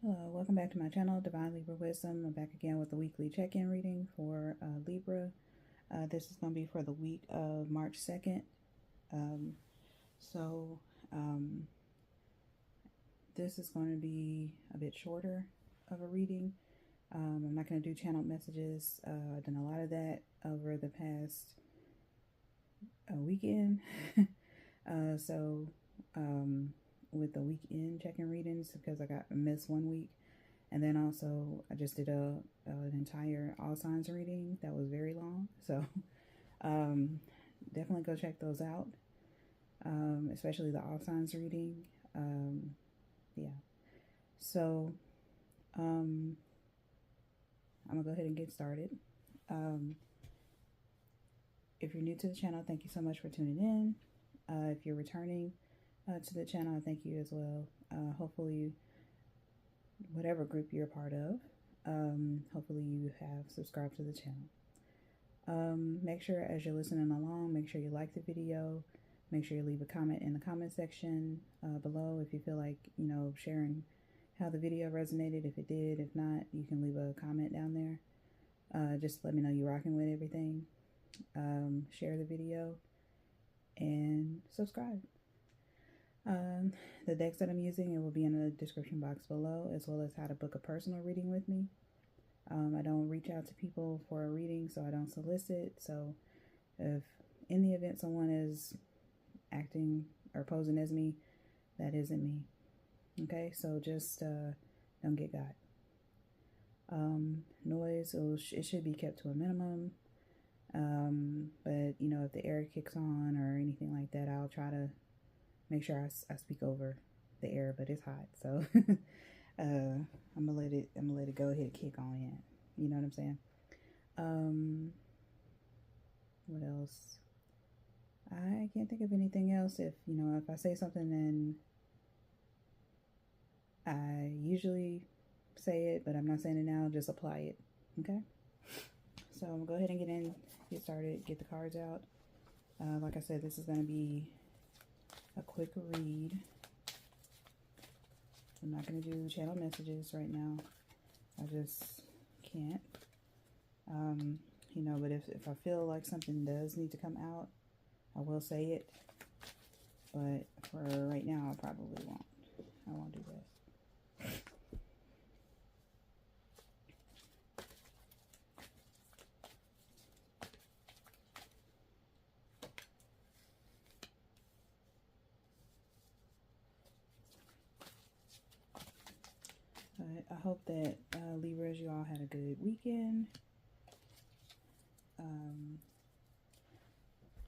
Hello, welcome back to my channel, Divine Libra Wisdom. I'm back again with a weekly check-in reading for Libra. This is going to be for the week of March 2nd. This is going to be a bit shorter of a reading. I'm not going to do channeled messages. I've done a lot of that over the past weekend. With the weekend check-in readings, because I missed 1 week, and then also I just did an entire all signs reading that was very long, so definitely go check those out, especially the all signs reading. Yeah, so I'm gonna go ahead and get started. If you're new to the channel, thank you so much for tuning in. If you're returning to the channel, thank you as well. Hopefully, whatever group you're a part of, hopefully you have subscribed to the channel. Make sure as you're listening along, make sure you like the video. Make sure you leave a comment in the comment section below if you feel like, sharing how the video resonated. If it did, if not, you can leave a comment down there. Just let me know you're rocking with everything. Share the video and subscribe. The decks that I'm using, it will be in the description box below, as well as how to book a personal reading with me. I don't reach out to people for a reading, so I don't solicit. So if in the event someone is acting or posing as me, that isn't me. Okay, so just don't get got. Noise, it should be kept to a minimum. But if the air kicks on or anything like that, I'll try to make sure I speak over the air, but it's hot, so I'm gonna let it go ahead and kick on in. You know what I'm saying? What else? I can't think of anything else. If I say something and I usually say it, but I'm not saying it now, just apply it. Okay? So I'm gonna go ahead and get started, get the cards out. Like I said, this is gonna be a quick read. I'm not going to do channel messages right now. I just can't. But if I feel like something does need to come out, I will say it. But for right now, I probably won't. I won't do that. I hope that Libras, you all had a good weekend.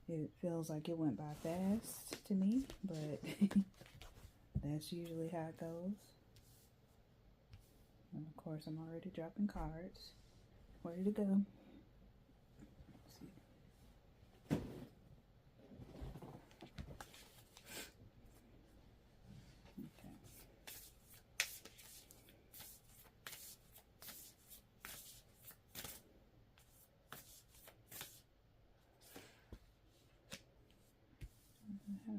It feels like it went by fast to me, but that's usually how it goes. And of course, I'm already dropping cards. Ready to go. There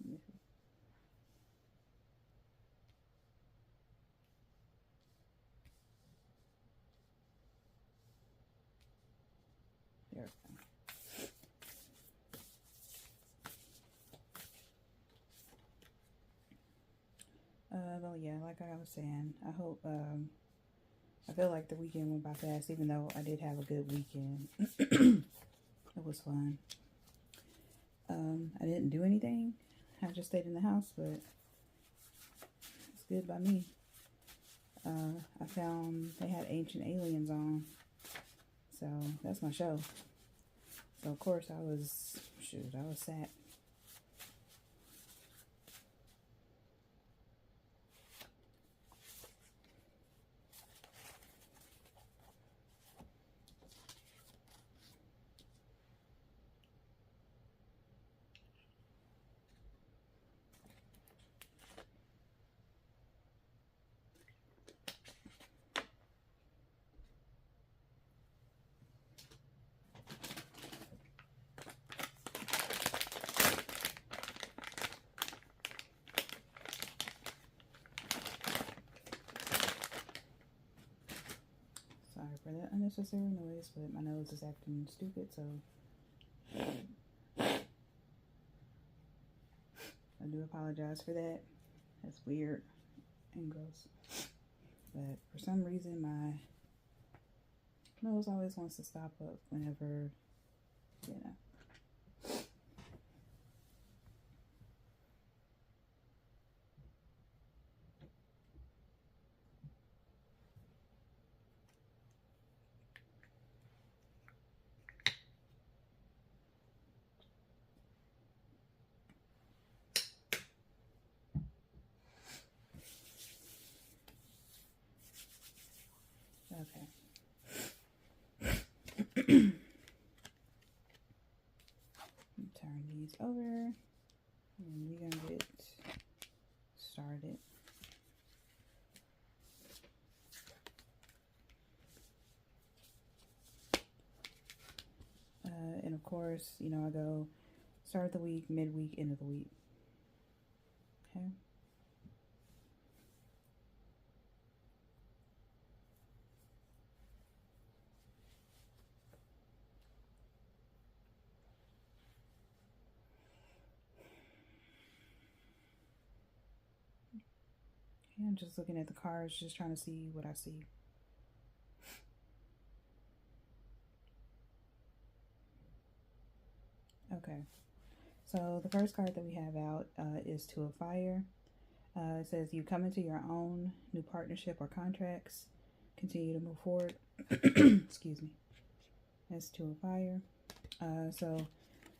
we go. Well, yeah, like I was saying, I hope, I feel like the weekend went by fast, even though I did have a good weekend. It was fun. I didn't do anything. I just stayed in the house, but it's good by me. I found they had Ancient Aliens on, so that's my show. So of course I was sat. unnecessary noise, but my nose is acting stupid, so I do apologize for that. That's weird and gross. But for some reason, my nose always wants to stop up whenever, you know. Okay. Turn these over and we're gonna get started. And of course, you know, I go start of the week, midweek, end of the week. Okay. I'm just looking at the cards, just trying to see what I see. Okay, so the first card that we have out is Two of Fire. It says you come into your own new partnership or contracts. Continue to move forward. Excuse me. That's Two of Fire. So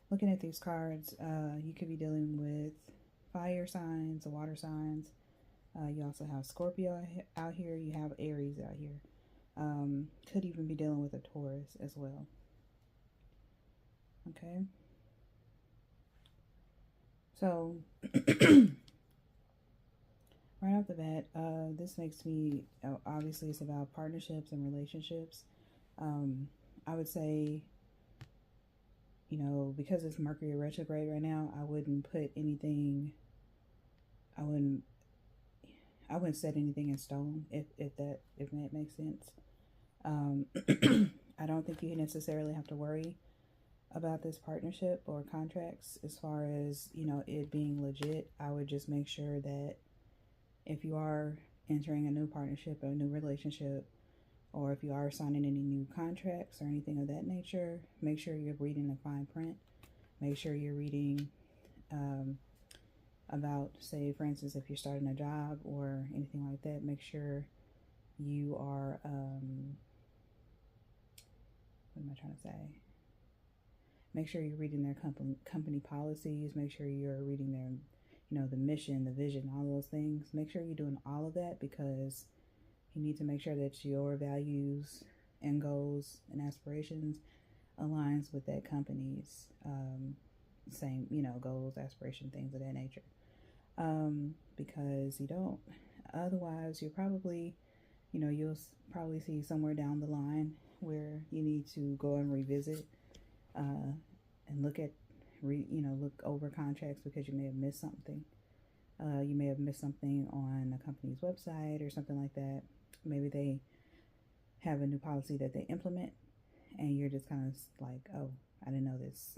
looking at these cards, you could be dealing with fire signs, water signs. You also have Scorpio out here. You have Aries out here. Could even be dealing with a Taurus as well. Okay. So right off the bat, this makes me, obviously it's about partnerships and relationships. I would say, you know, because it's Mercury retrograde right now, I wouldn't put anything, I wouldn't set anything in stone, if that makes sense. I don't think you necessarily have to worry about this partnership or contracts as far as, you know, it being legit. I would just make sure that if you are entering a new partnership or a new relationship, or if you are signing any new contracts or anything of that nature, make sure you're reading the fine print. Make sure you're reading about, say, for instance, if you're starting a job or anything like that, make sure you are, what am I trying to say? Make sure you're reading their company policies. Make sure you're reading their, you know, the mission, the vision, all those things. Make sure you're doing all of that, because you need to make sure that your values and goals and aspirations aligns with that company's same, you know, goals, aspiration, things of that nature. Because you don't, otherwise you're probably, you know, you'll probably see somewhere down the line where you need to go and revisit and look at, look over contracts, because you may have missed something. You may have missed something on a company's website or something like that. Maybe they have a new policy that they implement, and you're just kind of like, oh, I didn't know this.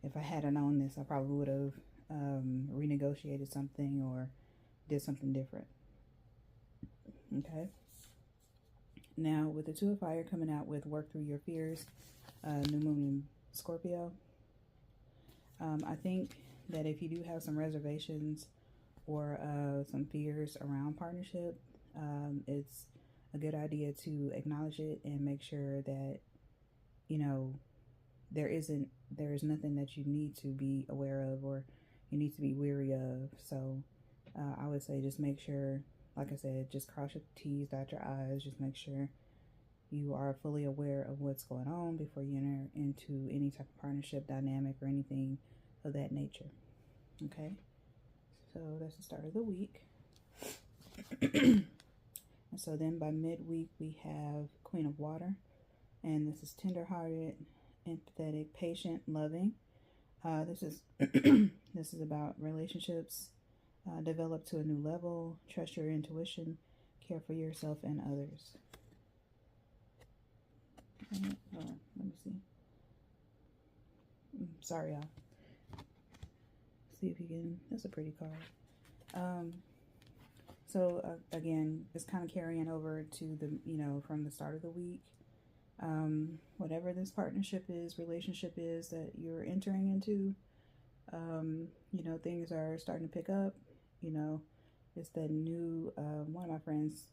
If I hadn't known this, I probably would have renegotiated something or did something different. Okay. Now, with the Two of Fire coming out with Work Through Your Fears, new moon in Scorpio, I think that if you do have some reservations or some fears around partnership, it's a good idea to acknowledge it and make sure that, you know, there is nothing that you need to be aware of or you need to be weary of. So I would say just make sure, like I said, just cross your T's, dot your I's, just make sure you are fully aware of what's going on before you enter into any type of partnership dynamic or anything of that nature. Okay, so that's the start of the week. And so then by midweek we have Queen of Water, and this is tender-hearted, empathetic, patient, loving. This is this is about relationships, develop to a new level, trust your intuition, care for yourself and others. Oh, let me see. Sorry, y'all. See if you can. That's a pretty card. So again, it's kind of carrying over to the, from the start of the week. Whatever this partnership is, relationship is that you're entering into, things are starting to pick up. It's the new, one of my friends,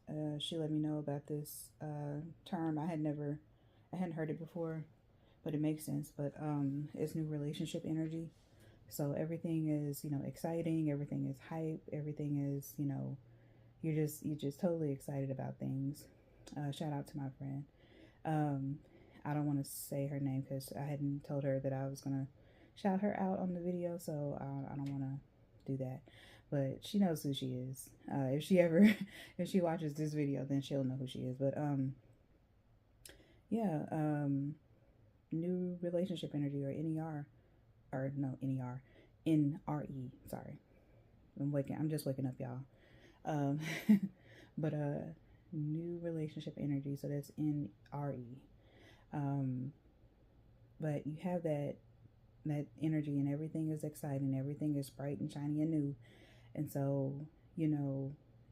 she let me know about this term. I hadn't heard it before, but it makes sense. But it's new relationship energy. So everything is, exciting. Everything is hype. Everything is, you're just totally excited about things. Shout out to my friend. I don't want to say her name because I hadn't told her that I was gonna shout her out on the video, so I don't want to do that. But she knows who she is. If she watches this video, then she'll know who she is. But yeah, new relationship energy, or NER, or no, NER, NRE. Sorry, I'm just waking up, y'all. But new relationship energy, so that's NRE. But you have that energy, and everything is exciting, everything is bright and shiny and new. And so,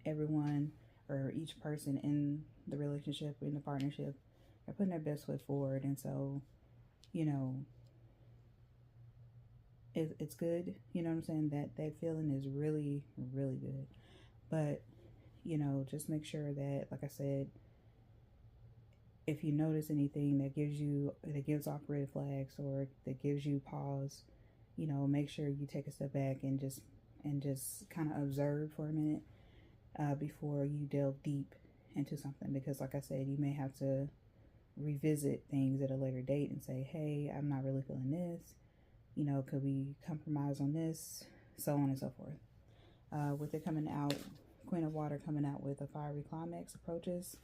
everyone, or each person in the relationship, in the partnership, are putting their best foot forward. And so, it's good. You know what I'm saying? That feeling is really, really good. But, just make sure that, like I said, if you notice anything that gives off red flags, or that gives you pause, make sure you take a step back and just kind of observe for a minute before you delve deep into something. Because like I said, you may have to revisit things at a later date and say, hey, I'm not really feeling this. Could we compromise on this? So on and so forth. With it coming out, Queen of Water coming out with a fiery climax approaches,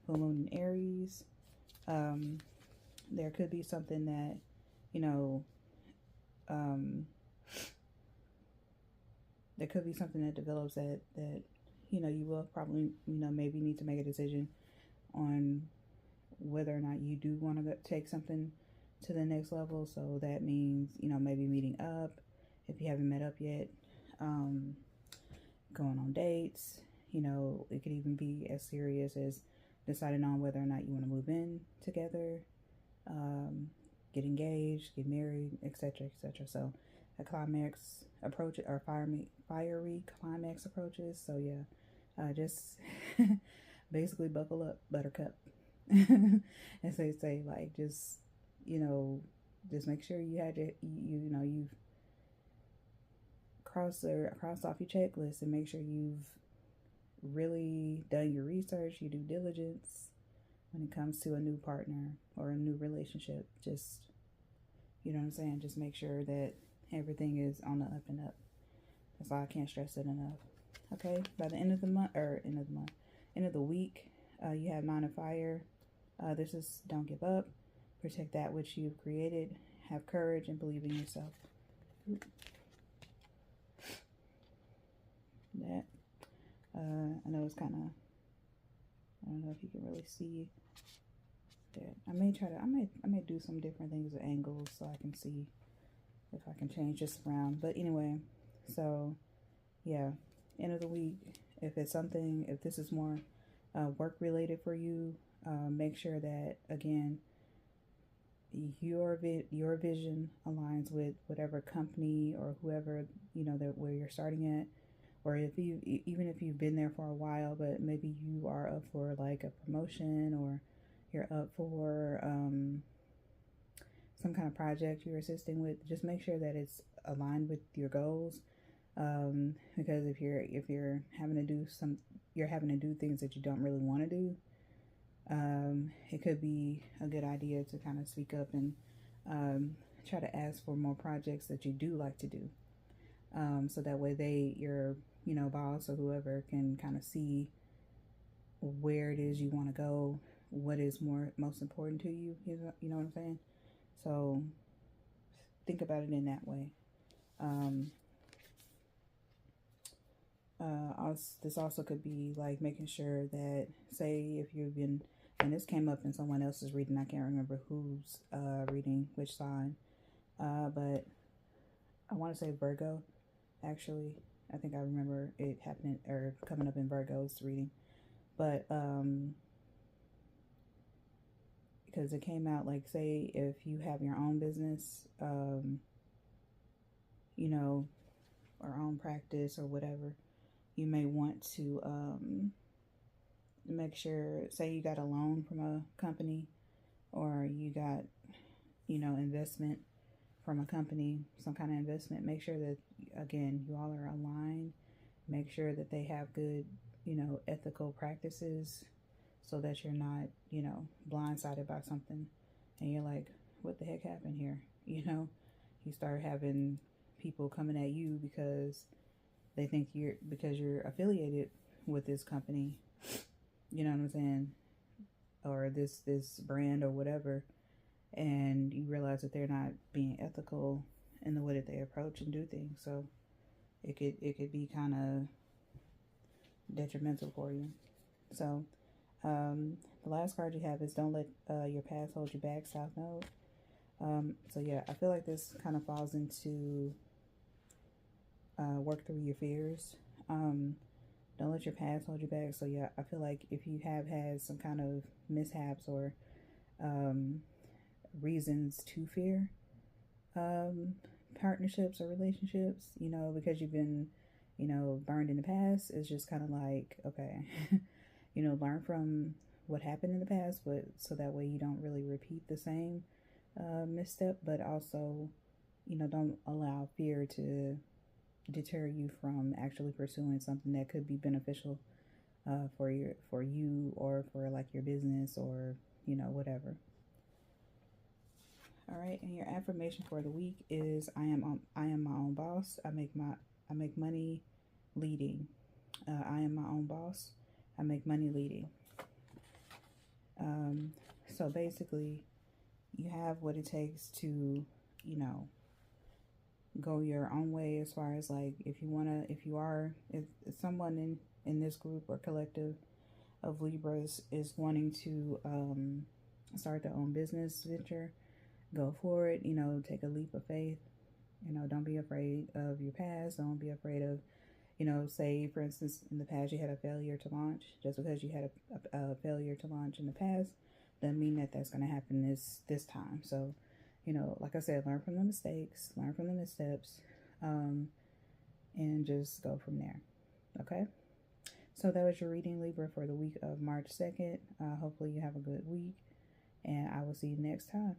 full moon in Aries. There could be something that, there could be something that develops that you will probably, maybe need to make a decision on whether or not you do want to take something to the next level. So that means, maybe meeting up if you haven't met up yet, going on dates. It could even be as serious as deciding on whether or not you want to move in together, get engaged, get married, etc., etc. So a climax approach, or fiery climax approaches. So yeah, just basically buckle up, buttercup. As they say, like, just just make sure you had you've crossed off your checklist, and make sure you've really done your research, your due diligence when it comes to a new partner or a new relationship. Just, what I'm saying, just make sure that everything is on the up and up. That's all. I can't stress it enough. Okay, by the end of the week, you have 9 of Fire. This is don't give up, protect that which you've created, have courage, and believe in yourself. That I know it's kind of, I don't know if you can really see that. I may do some different things with angles so I can see if I can change this around. But anyway, so yeah, end of the week. If this is more work related for you, make sure that, again, your vision aligns with whatever company or whoever, that where you're starting at. Or even if you've been there for a while, but maybe you are up for like a promotion, or you're up for some kind of project you're assisting with, just make sure that it's aligned with your goals. Because if you're having to do things that you don't really want to do, it could be a good idea to kind of speak up and try to ask for more projects that you do like to do. So that way your boss or whoever can kind of see where it is you want to go, what is most important to you. You know what I'm saying? So think about it in that way. This also could be like making sure that, say, if you've been And this came up in someone else's reading. I can't remember who's reading which sign. But I want to say Virgo, actually. I think I remember it happening or coming up in Virgo's reading. But because it came out like, say if you have your own business, you know, or own practice or whatever, you may want to make sure, say you got a loan from a company, or you got, you know, investment from a company, some kind of investment. Make sure that, again, you all are aligned. Make sure that they have good, you know, ethical practices, so that you're not, you know, blindsided by something and you're like, what the heck happened here? You know, you start having people coming at you because they think because you're affiliated with this company, you know what I'm saying, or this brand or whatever, and you realize that they're not being ethical in the way that they approach and do things. So it could be kind of detrimental for you. So the last card you have is don't let your past hold you back, South Node. So yeah, I feel like this kind of falls into work through your fears. Don't let your past hold you back. So yeah, I feel like if you have had some kind of mishaps or reasons to fear partnerships or relationships, you know, because you've been, you know, burned in the past, it's just kind of like, okay, you know, learn from what happened in the past, but so that way you don't really repeat the same misstep, but also, you know, don't allow fear to deter you from actually pursuing something that could be beneficial for you or for like your business or, you know, whatever. All right, and your affirmation for the week is I am my own boss. I make money leading. I am my own boss. I make money leading. So basically, you have what it takes to, you know, go your own way, as far as like, if someone in this group or collective of Libras is wanting to start their own business venture, go for it. You know, take a leap of faith. You know, don't be afraid of your past. Don't be afraid of, you know, say for instance in the past you had a failure to launch. Just because you had a failure to launch in the past doesn't mean that that's going to happen this time. So, you know, like I said, learn from the mistakes, learn from the missteps, and just go from there. Okay? So that was your reading, Libra, for the week of March 2nd. Hopefully you have a good week, and I will see you next time.